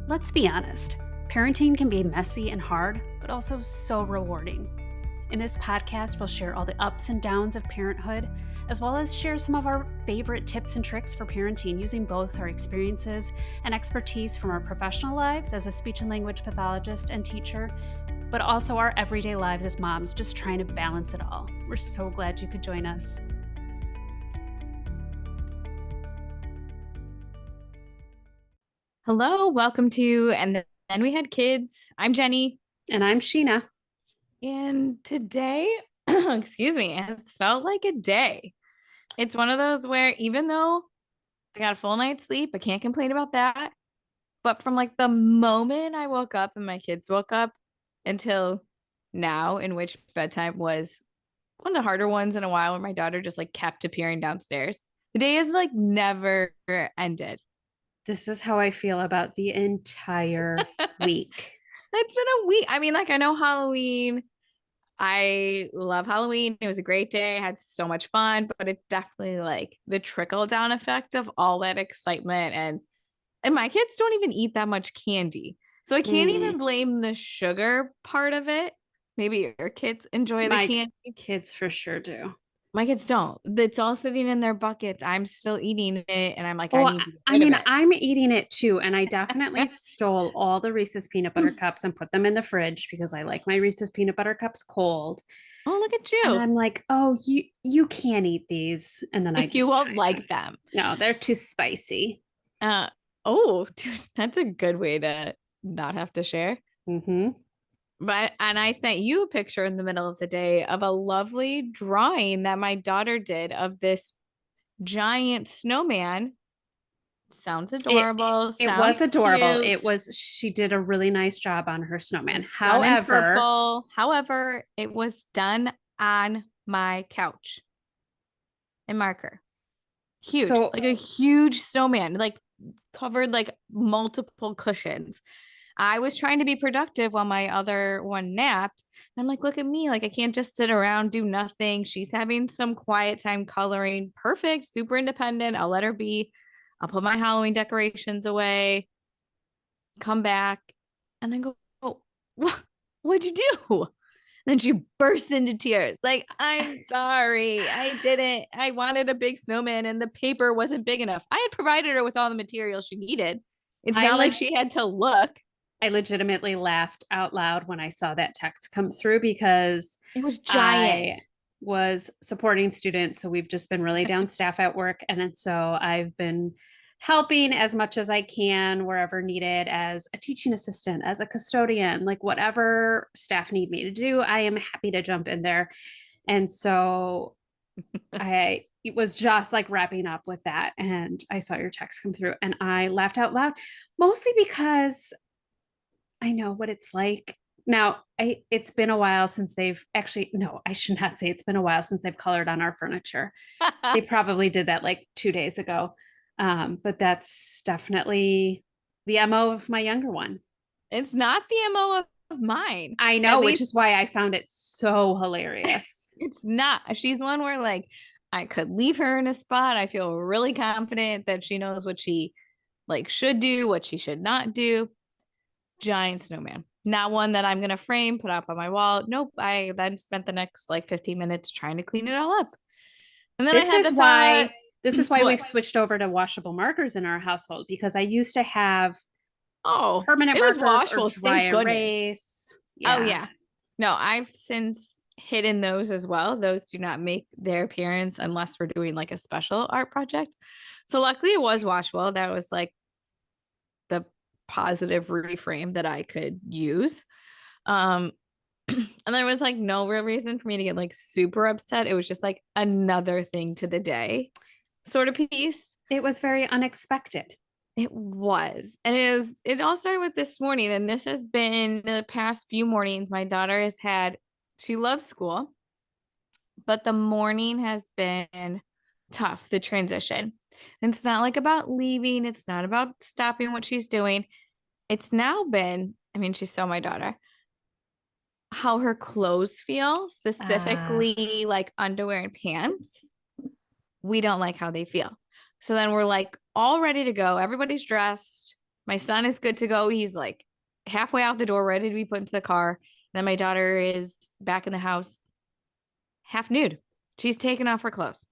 Let's be honest, parenting can be messy and hard, but also so rewarding. In this podcast, we'll share all the ups and downs of parenthood, as well as share some of our favorite tips and tricks for parenting using both our experiences and expertise from our professional lives as a speech and language pathologist and teacher, but also our everyday lives as moms, just trying to balance it all. We're so glad you could join us. Hello, welcome to And Then We Had Kids. I'm Jenny. And I'm Sheena. And today, excuse me, has felt like a day. It's one of those where even though I got a full night's sleep, I can't complain about that. But from like the moment I woke up and my kids woke up until now, in which bedtime was one of the harder ones in a while, where my daughter just like kept appearing downstairs. The day is like never ended. This is how I feel about the entire week. It's been a week. I mean, like, I know Halloween. I love Halloween. It was a great day. I had so much fun, but it's definitely like the trickle down effect of all that excitement. And my kids don't even eat that much candy. So I can't even blame the sugar part of it. Maybe your kids enjoy the candy. Kids for sure do. My kids don't. It's all sitting in their buckets. I'm still eating it. And I'm like, I need to get rid of it. I'm eating it too. And I definitely stole all the Reese's peanut butter cups and put them in the fridge because I like my Reese's peanut butter cups cold. Oh, look at you. And I'm like, oh, you can't eat these. And then you won't like them. No, they're too spicy. That's a good way to not have to share. Mm-hmm. And I sent you a picture in the middle of the day of a lovely drawing that my daughter did of this giant snowman. Sounds adorable. It was adorable. Cute. She did a really nice job on her snowman. However, it was done on my couch in marker. Huge, so, like a huge snowman, like covered like multiple cushions. I was trying to be productive while my other one napped. And I'm like, look at me. Like, I can't just sit around, do nothing. She's having some quiet time coloring. Perfect. Super independent. I'll let her be. I'll put my Halloween decorations away, come back. And I go, oh, what'd you do? Then she bursts into tears. Like, I'm sorry. I wanted a big snowman and the paper wasn't big enough. I had provided her with all the material she needed. It's not like she had to look. I legitimately laughed out loud when I saw that text come through because it was giant. I was supporting students. So we've just been really down staff at work. And then so I've been helping as much as I can wherever needed as a teaching assistant, as a custodian, like whatever staff need me to do, I am happy to jump in there. And so I was just like wrapping up with that. And I saw your text come through and I laughed out loud, mostly because I know what it's like. Now, it's been a while since they've actually, no, I should not say it's been a while since they've colored on our furniture. They probably did that like 2 days ago. But that's definitely the MO of my younger one. It's not the MO of mine. I know, which is why I found it so hilarious. It's not. She's one where like I could leave her in a spot. I feel really confident that she knows what she like should do, what she should not do. Giant snowman. Not one that I'm going to frame, put up on my wall. Nope. I then spent the next like 15 minutes trying to clean it all up. And then this is why we've switched over to washable markers in our household, because I used to have permanent markers washable, or dry erase. Yeah. Oh yeah. No, I've since hidden those as well. Those do not make their appearance unless we're doing like a special art project. So luckily it was washable. That was like the positive reframe that I could use. And there was like no real reason for me to get like super upset. It was just like another thing to the day sort of piece. It was very unexpected. It was. And it all started with this morning. And this has been the past few mornings. My daughter she loves school, but the morning has been tough, the transition. And it's not like about leaving. It's not about stopping what she's doing. It's now been, I mean, she's so my daughter, how her clothes feel, specifically like underwear and pants. We don't like how they feel. So then we're like all ready to go. Everybody's dressed. My son is good to go. He's like halfway out the door, ready to be put into the car. And then my daughter is back in the house, half nude. She's taken off her clothes.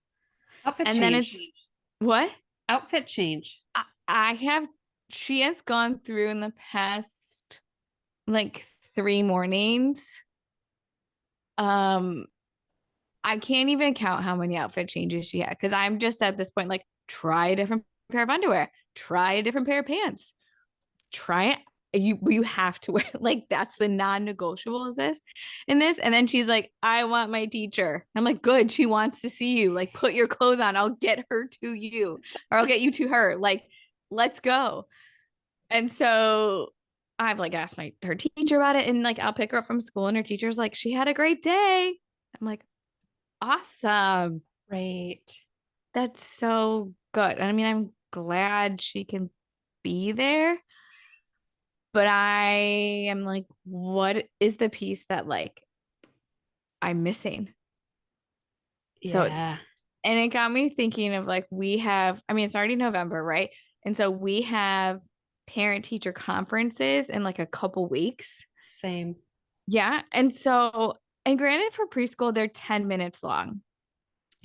Outfit And then change. it's what? Outfit change. I have, she has gone through in the past like 3 mornings. Um, I can't even count how many outfit changes she had because I'm just at this point like try a different pair of underwear, try a different pair of pants, try it. You have to wear like that's the non-negotiable is this in this. And then she's like, I want my teacher. I'm like, good, she wants to see you. Like, put your clothes on. I'll get her to you, or I'll get you to her. Like, let's go. And so I've like asked her teacher about it, and like I'll pick her up from school, and her teacher's like, she had a great day. I'm like, awesome. Right. That's so good. I mean, I'm glad she can be there, but I am like, what is the piece that like I'm missing? So Yeah. and it got me thinking of like, we have, I mean, it's already November, right? And so we have parent teacher conferences in like a couple weeks. Same. Yeah. And so, and granted for preschool, they're 10 minutes long.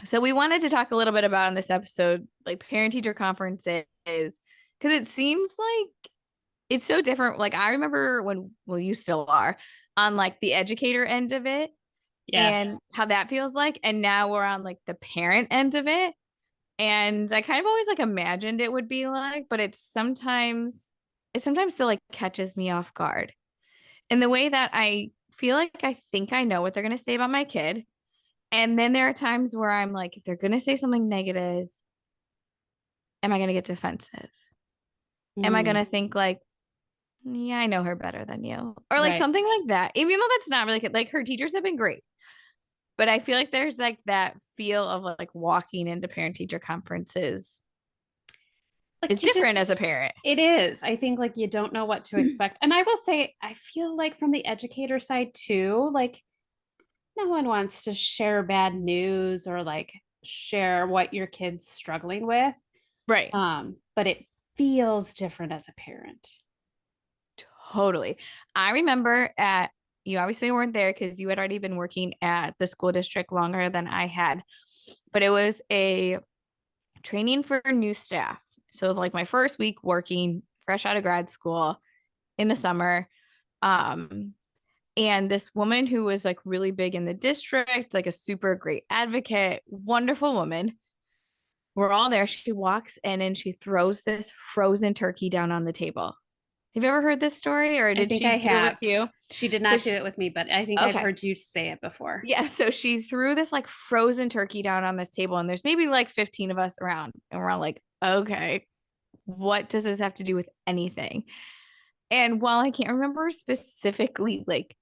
So we wanted to talk a little bit about in this episode, like parent teacher conferences, because it seems like it's so different. Like I remember when, well, you still are on like the educator end of it Yeah. and how that feels like. And now we're on like the parent end of it. And I kind of always like imagined it would be like, but it sometimes still like catches me off guard in the way that I feel like I think I know what they're going to say about my kid. And then there are times where I'm like, if they're going to say something negative, am I going to get defensive? Am I going Mm, to think like, yeah, I know her better than you? Or like right. something like that. Even though that's not really good. Like her teachers have been great. But I feel like there's like that feel of like walking into parent teacher conferences is Like you different as just, a parent. it is. I think like you don't know what to expect. And I will say, I feel like from the educator side too, like no one wants to share bad news or like share what your kid's struggling with. Right. But it feels different as a parent. Totally. I remember at, you obviously weren't there because you had already been working at the school district longer than I had, but it was a training for new staff. So it was like my first week working fresh out of grad school in the summer. Um, and this woman who was like really big in the district, like a super great advocate, wonderful woman. We're all there. She walks in and she throws this frozen turkey down on the table. Have you ever heard this story or I did think she I do it with have. you? She did So not do she, it with me, but I think I've okay. heard you say it before. Yeah, so she threw this like frozen turkey down on this table and there's maybe like 15 of us around and we're all like, "Okay, what does this have to do with anything?" And while I can't remember specifically like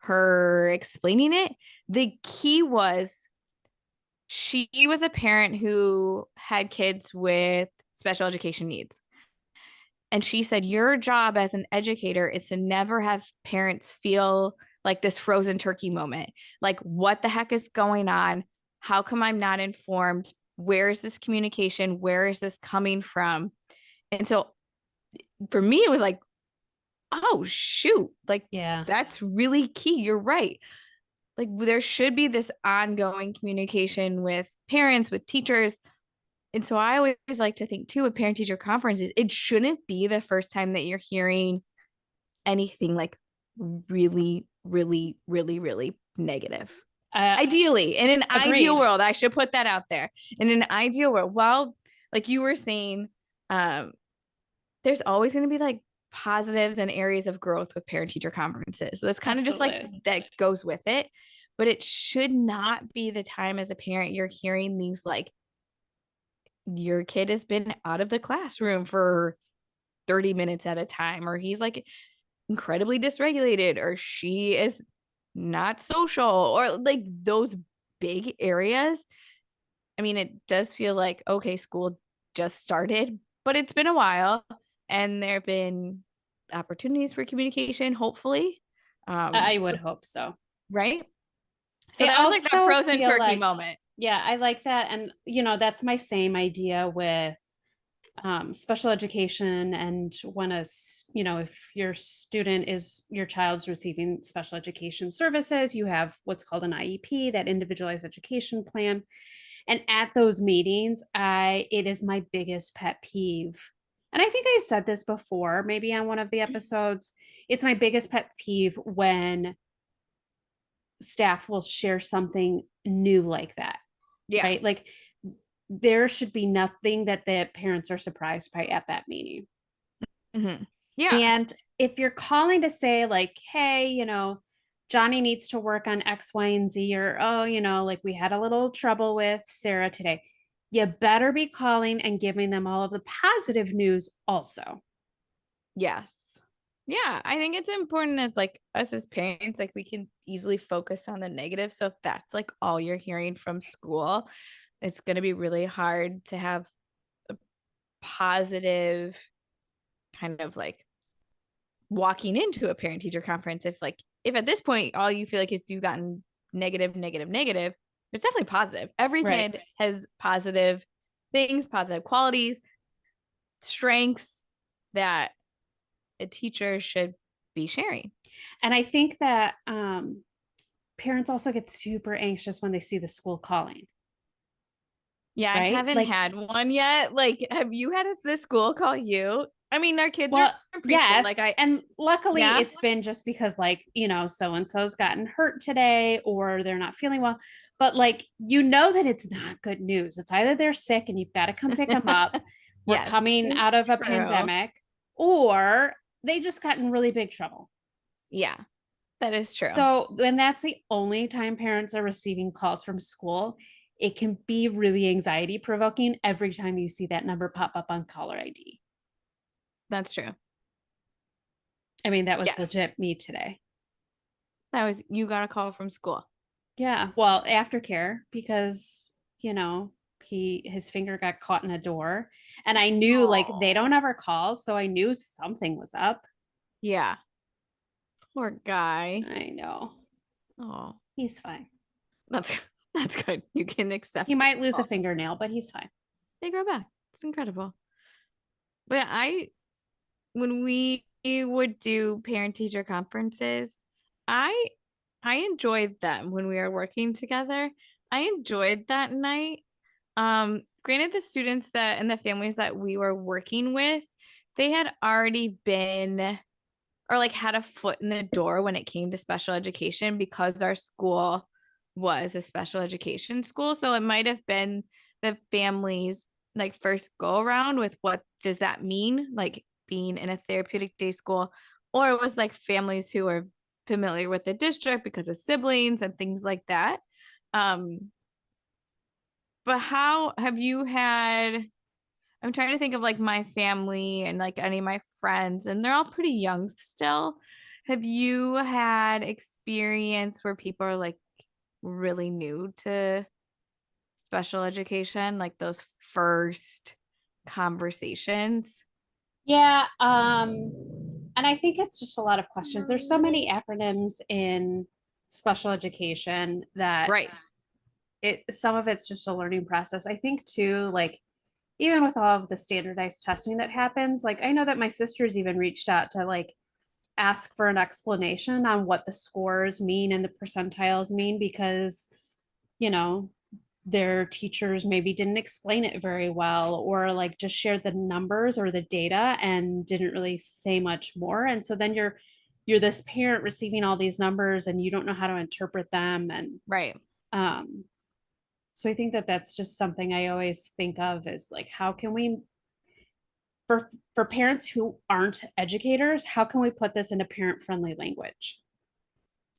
her explaining it, the key was she was a parent who had kids with special education needs. And she said, your job as an educator is to never have parents feel like this frozen turkey moment. Like, what the heck is going on? How come I'm not informed? Where is this communication? Where is this coming from? And so for me, it was like, oh, shoot. Like, Yeah. that's really key. You're right. Like, there should be this ongoing communication with parents, with teachers. And so I always like to think too, with parent teacher conferences, it shouldn't be the first time that you're hearing anything like really, really, really, really negative. Uh, Ideally, in an ideal Agreed. world, I should put that out there. In an ideal world, well, like you were saying, um, there's always going to be like positives and areas of growth with parent teacher conferences. So it's kind of just like Absolutely. that goes with it. But it should not be the time as a parent you're hearing these like your kid has been out of the classroom for 30 minutes at a time, or he's like incredibly dysregulated, or she is not social, or like those big areas. I mean, it does feel like, okay, school just started, but it's been a while and there have been opportunities for communication, hopefully. I would hope so. Right. So I that was like that also frozen feel turkey like, moment. yeah, I like that. And, you know, that's my same idea with special education, and when if your child's receiving special education services, you have what's called an IEP, that individualized education plan. And at those meetings, it is my biggest pet peeve. And I think I said this before, maybe on one of the episodes. It's my biggest pet peeve when staff will share something new like that, Yeah. right? Like there should be nothing that the parents are surprised by at that meeting. Mm-hmm. Yeah. And if you're calling to say, like, hey, Johnny needs to work on X, Y, and Z, or, oh, like we had a little trouble with Sarah today, you better be calling and giving them all of the positive news also. Yes. Yeah. I think it's important as like us as parents, like we can easily focus on the negative. So if that's like all you're hearing from school, it's going to be really hard to have a positive kind of like walking into a parent teacher conference. If at this point all you feel like is you've gotten negative, negative, negative, it's definitely positive. Every Right. kid has positive things, positive qualities, strengths that a teacher should be sharing. And I think that parents also get super anxious when they see the school calling, Yeah, I right? haven't Like, had one yet. Like, have you had the school call you? I mean, our kids are well, in preschool. yes. And luckily, Yeah. it's been just because, like, so and so's gotten hurt today or they're not feeling well. But, like, that it's not good news. It's either they're sick and you've got to come pick them up. We're Yes, coming out it's of a true. pandemic, or they just got in really big trouble. Yeah, that is true. So, when that's the only time parents are receiving calls from school, it can be really anxiety provoking every time you see that number pop up on caller ID. That's true. I mean, that was Yes. legit me today. You got a call from school. Yeah, well, aftercare, because, his finger got caught in a door, and I knew, like, they Oh. don't ever call, so I knew something was up. Yeah. Poor guy. I know. Oh, He's fine. that's that's good. You can He accept. might lose a Oh, fingernail, but he's fine. they grow back. It's incredible. But when we would do parent teacher conferences, I I enjoyed them when we were working together. I enjoyed that night. Granted, the students that and the families that we were working with, they had already been or like had a foot in the door when it came to special education because our school was a special education school. So it might have been the families like first go around with what does that mean, like being in a therapeutic day school, or it was like families who are familiar with the district because of siblings and things like that. Um, but how have you had I'm trying to think of like my family and like any of my friends, and they're all pretty young still. Have you had experience where people are like really new to special education, like those first conversations? Yeah, and I think it's just a lot of questions. There's so many acronyms in special education that Right. some of it's just a learning process. I think too, like even with all of the standardized testing that happens, like I know that my sisters even reached out to like ask for an explanation on what the scores mean and the percentiles mean, because you know their teachers maybe didn't explain it very well, or like just shared the numbers or the data and didn't really say much more, and so then you're this parent receiving all these numbers and you don't know how to interpret them. And Right. um so I think that that's just something I always think of, is like, how can we, for parents who aren't educators, how can we put this into parent friendly language,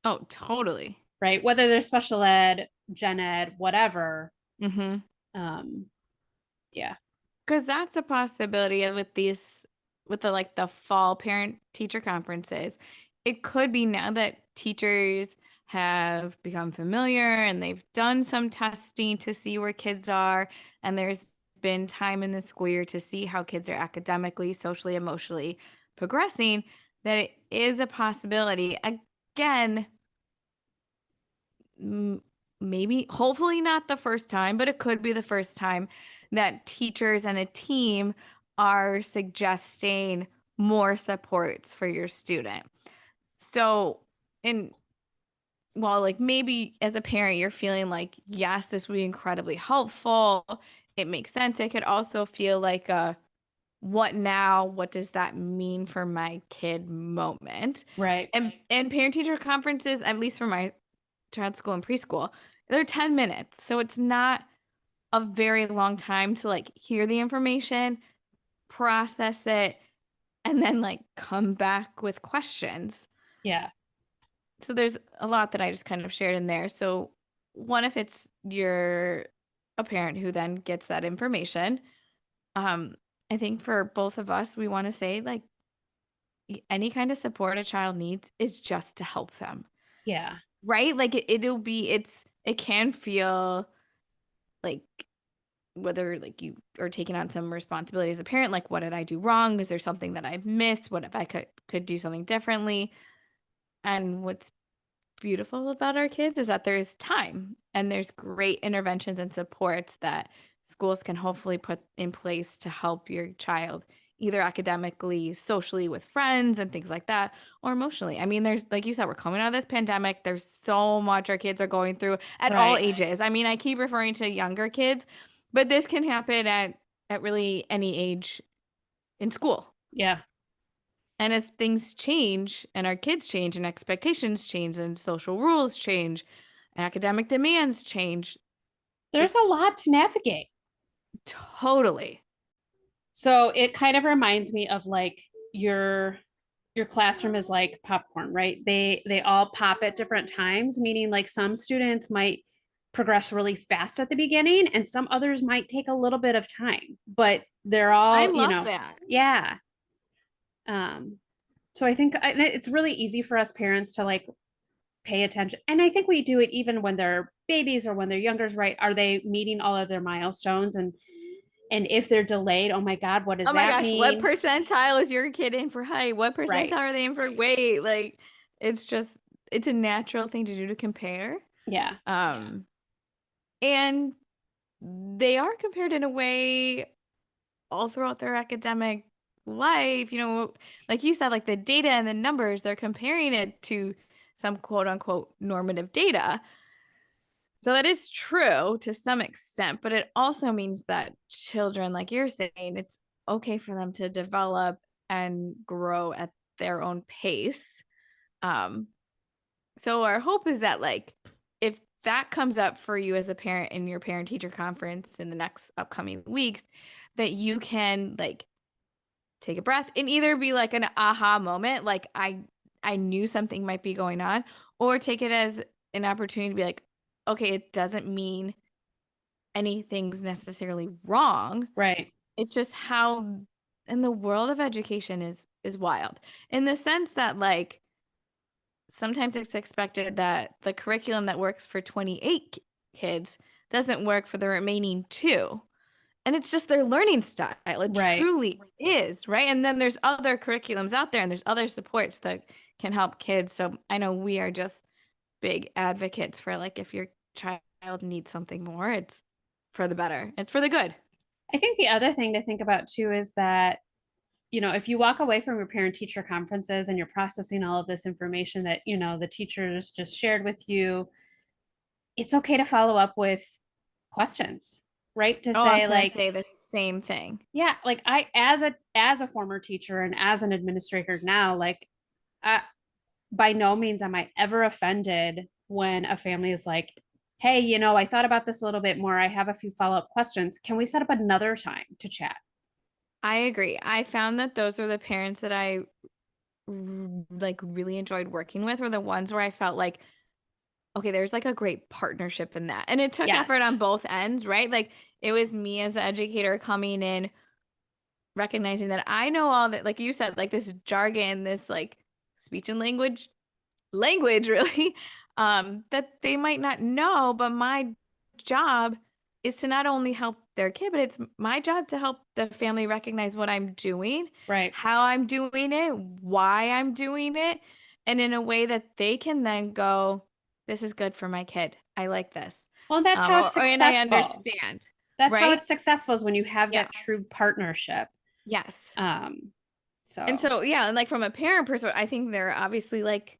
Oh, totally. right? Whether they're special ed, gen ed, whatever. Mm-hmm. um yeah. Because that's a possibility of with the like the fall parent teacher conferences. It could be now that teachers have become familiar and they've done some testing to see where kids are, and there's been time in the school year to see how kids are academically, socially, emotionally progressing, that it is a possibility. Again, maybe hopefully not the first time, but it could be the first time that teachers and a team are suggesting more supports for your student. So, in well, like maybe as a parent, you're feeling like, yes, this would be incredibly helpful. It makes sense. It could also feel like a what now? What does that mean for my kid moment? Right. And parent teacher conferences, at least for my child school and preschool, they're 10 minutes. So it's not a very long time to like hear the information, process it, and then like come back with questions. Yeah. So there's a lot that I just kind of shared in there. So one, if it's you're a parent who then gets that information, um, I think for both of us, we want to say like any kind of support a child needs is just to help them, Yeah. right? Like it can feel like whether like you are taking on some responsibility as a parent, like what did I do wrong? Is there something that I've missed? What if I could do something differently? And what's beautiful about our kids is that there's time and there's great interventions and supports that schools can hopefully put in place to help your child either academically, socially with friends and things like that, or emotionally. I mean, there's like you said, we're coming out of this pandemic. There's so much our kids are going through at all Right. ages. I mean, I keep referring to younger kids, but this can happen at really any age in school. Yeah. And as things change and our kids change and expectations change and social rules change, and academic demands change, There's it a lot to navigate. totally. So it kind of reminds me of like your classroom is like popcorn, right? They all pop at different times, meaning like some students might progress really fast at the beginning and some others might take a little bit of time, but they're I all, love that. yeah. Um so I think it's really easy for us parents to like pay attention. And I think we do it even when they're babies or when they're younger, right? Are they meeting all of their milestones? And if they're delayed, oh my God, what does Oh my that gosh, what mean? percentile is your kid in for height? What percentile Right. are they in for weight? Like it's just it's a natural thing to do to compare. Yeah. Um and they are compared in a way all throughout their academic life, like you said, like the data and the numbers, they're comparing it to some quote unquote normative data. So that is true to some extent, but it also means that children, like you're saying, it's okay for them to develop and grow at their own pace. Um, so our hope is that like if that comes up for you as a parent in your parent teacher conference in the next upcoming weeks, that you can like take a breath and either be like an aha moment, like I knew something might be going on, or take it as an opportunity to be like, okay, it doesn't mean anything's necessarily wrong. Right. It's just how in the world of education is wild in the sense that like sometimes it's expected that the curriculum that works for 28 kids doesn't work for the remaining two. And it's just their learning style. It Right. truly is, right? And then there's other curriculums out there and there's other supports that can help kids. So I know we are just big advocates for like if your child needs something more, it's for the better. It's for the good. I think the other thing to think about too is that, if you walk away from your parent teacher conferences and you're processing all of this information that, the teachers just shared with you, it's okay to follow up with questions, right? To Oh, I was say gonna like, say the same thing. yeah, like I as a former teacher and as an administrator now, like I, by no means am I ever offended when a family is like, hey, I thought about this a little bit more. I have a few follow-up questions. Can we set up another time to chat? I agree. I found that those are the parents that I like really enjoyed working with were the ones where I felt like okay, there's like a great partnership in that. And it took effort on Yes. both ends, right? Like it was me as an educator coming in, recognizing that I know all that, like you said, like this jargon, this like speech and language really, that they might not know, but my job is to not only help their kid, but it's my job to help the family recognize what I'm doing, Right. how I'm doing it, why I'm doing it, and in a way that they can then go, this is good for my kid. I like this. Well, that's how it's And I successful. understand, That's how right? it's successful is when you have Yeah. that true partnership. Yes. And So so, yeah, and like from a parent perspective, I think they're obviously like,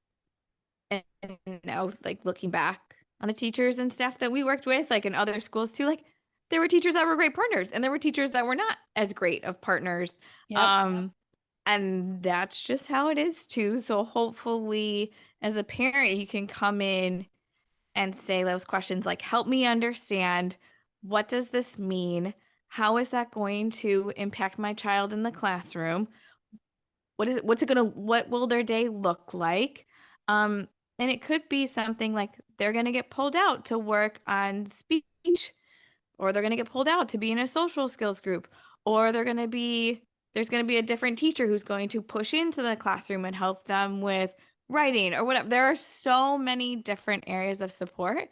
and now like looking back on the teachers and staff that we worked with, like in other schools too, like there were teachers that were great partners and there were teachers that were not as great of partners. yep. And that's just how it is too. So hopefully as a parent, you can come in and say those questions like, help me understand, what does this mean? How is that going to impact my child in the classroom? What will their day look like? And it could be something like they're gonna get pulled out to work on speech, or they're gonna get pulled out to be in a social skills group, or there's gonna be a different teacher who's going to push into the classroom and help them with writing or whatever. There are so many different areas of support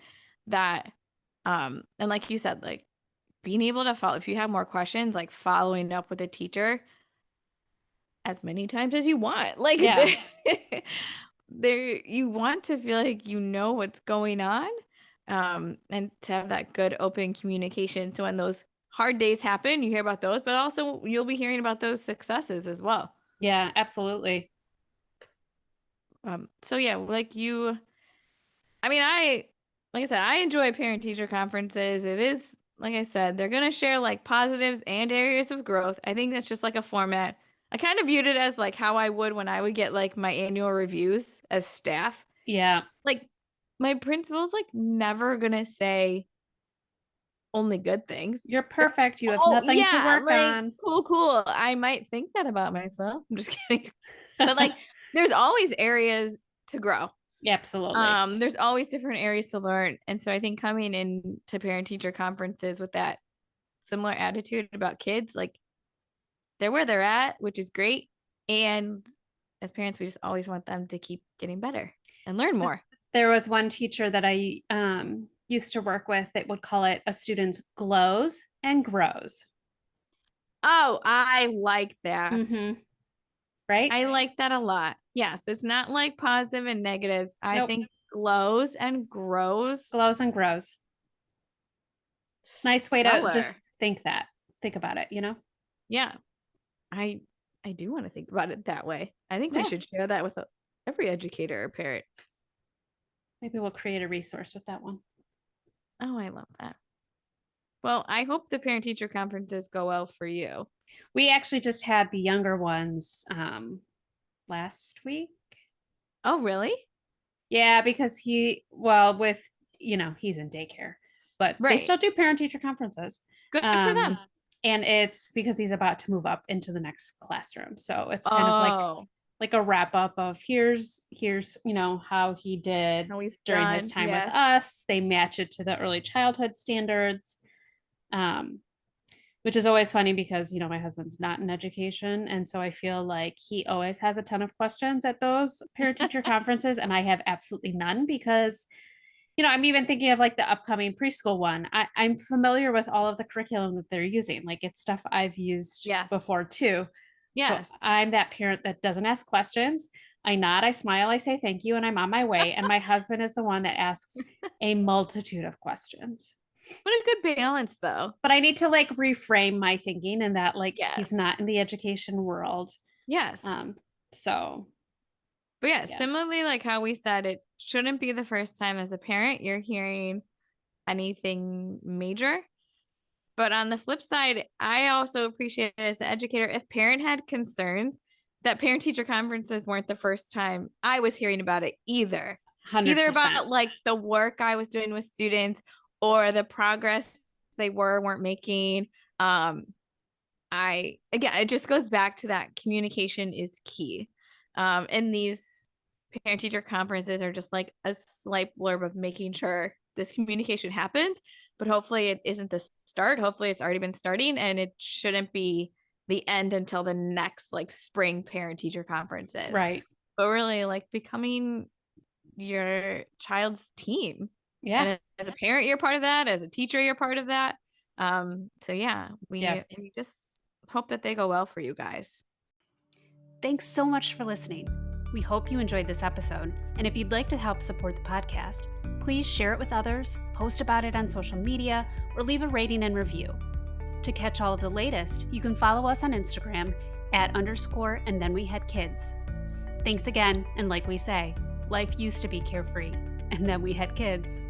that and like you said, like being able to follow, if you have more questions, like following up with a teacher as many times as you want. Like Yeah. there you want to feel like you know what's going on. And to have that good open communication. So when those hard days happen, you hear about those, but also you'll be hearing about those successes as well. Yeah, absolutely. So yeah, I mean, like I said, I enjoy parent teacher conferences. It is, like I said, they're going to share like positives and areas of growth. I think that's just like a format. I kind of viewed it as like how I would when I would get like my annual reviews as staff. Yeah. Like my principal's like never going to say only good things. You're perfect. You have Oh, nothing to yeah, work like on. cool, cool. I might think that about myself. I'm just kidding. But like there's always areas to grow. Yeah, absolutely. There's always different areas to learn. And so I think coming in to parent teacher conferences with that similar attitude about kids, like they're where they're at, which is great. And as parents, we just always want them to keep getting better and learn more. There was one teacher that I used to work with that would call it a student's glows and grows. Oh, I like that. Mm-hmm. Right? I like that a lot. Yes, it's not like positive and negatives. I Nope. think glows and grows Glows and grows. Nice way to just stellar. think about it, you know? Yeah, I I do want to think about it that way. I think we Yeah. should share that with every educator or parent. Maybe we'll create a resource with that one. Oh, I love that. Well, I hope the parent teacher conferences go well for you. We actually just had the younger ones last week. Oh, really? Yeah, because he's in daycare, but they Right. still do parent teacher conferences. Good for them. And it's because he's about to move up into the next classroom. So it's kind of Oh, like a wrap up of here's how he did no, he's during his done. time with Yes. us. They match it to the early childhood standards. Um, which is always funny because my husband's not in education, and so I feel like he always has a ton of questions at those parent teacher conferences, and I have absolutely none because I'm even thinking of like the upcoming preschool one. I'm familiar with all of the curriculum that they're using. Like it's stuff I've used Yes. before too. So Yes. I'm that parent that doesn't ask questions. I nod, I smile, I say thank you, and I'm on my way. And my husband is the one that asks a multitude of questions. What a good balance, though. But I need to like reframe my thinking in that like he's Yes. not in the education world. Yes. So But yeah, yeah. similarly, like how we said, it shouldn't be the first time as a parent you're hearing anything major. But on the flip side, I also appreciate it as an educator if parent had concerns that parent teacher conferences weren't the first time I was hearing about it either. 100%. Either about like the work I was doing with students or the progress they weren't making. Again, it just goes back to that communication is key. And these parent teacher conferences are just like a slight blurb of making sure this communication happens, but hopefully it isn't the start. Hopefully it's already been starting and it shouldn't be the end until the next like spring parent teacher conferences. Right. But really like becoming your child's team. Yeah. And as a parent, you're part of that. As a teacher, you're part of that. So yeah, we just hope that they go well for you guys. Thanks so much for listening. We hope you enjoyed this episode. And if you'd like to help support the podcast, please share it with others, post about it on social media, or leave a rating and review. To catch all of the latest, you can follow us on Instagram @_ and then we had kids. Thanks again, and like we say, life used to be carefree, and then we had kids.